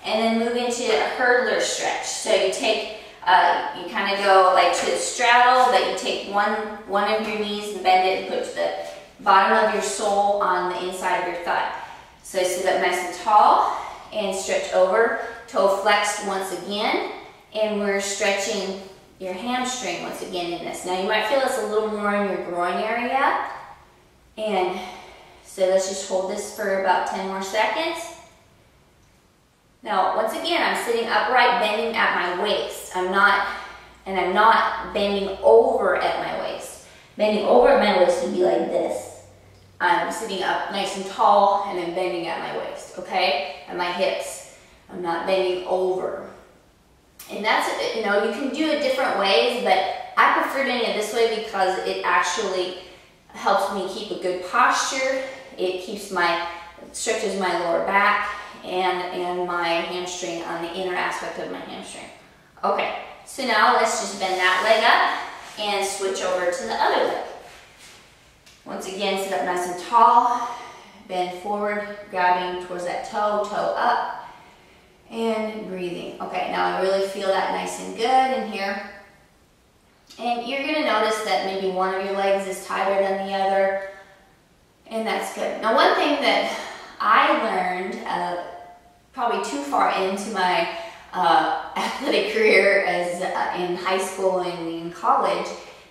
and then move into a hurdler stretch. So you take, you kind of go like to the straddle, but you take one of your knees and bend it and put the bottom of your sole on the inside of your thigh. So sit up nice and tall and stretch over, toe flexed once again, and we're stretching your hamstring once again in this. Now you might feel this a little more in your groin area, and so let's just hold this for about 10 more seconds. Now, once again, I'm sitting upright, bending at my waist. I'm not bending over at my waist. Bending over at my waist would be like this. I'm sitting up nice and tall, and I'm bending at my waist, okay? At my hips. I'm not bending over. And that's, you know, you can do it different ways, but I prefer doing it this way because it actually helps me keep a good posture. It stretches my lower back and my hamstring on the inner aspect of my hamstring. Okay, so now let's just bend that leg up and switch over to the other leg. Once again, sit up nice and tall, bend forward, grabbing towards that toe, toe up, and breathing. Okay, now I really feel that nice and good in here. And you're gonna notice that maybe one of your legs is tighter than the other, and that's good. Now, one thing that I learned probably too far into my athletic career as in high school and in college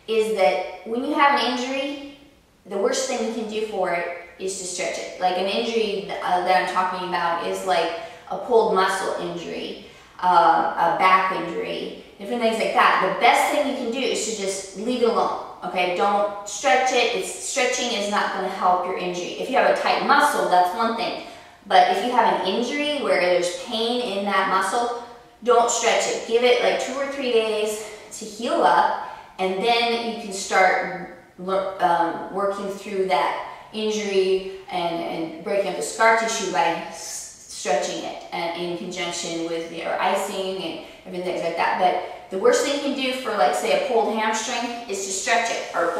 is that when you have an injury, the worst thing you can do for it is to stretch it. Like an injury that I'm talking about is like a pulled muscle injury, a back injury, different things like that. The best thing you can do is to just leave it alone. Okay, don't stretch it. Stretching is not going to help your injury. If you have a tight muscle, that's one thing. But if you have an injury where there's pain in that muscle, don't stretch it. Give it like 2 or 3 days to heal up, and then you can start working through that injury and breaking up the scar tissue by stretching it in conjunction with your icing and everything like that. But the worst thing you can do for, like, say, a pulled hamstring is to stretch it, or pull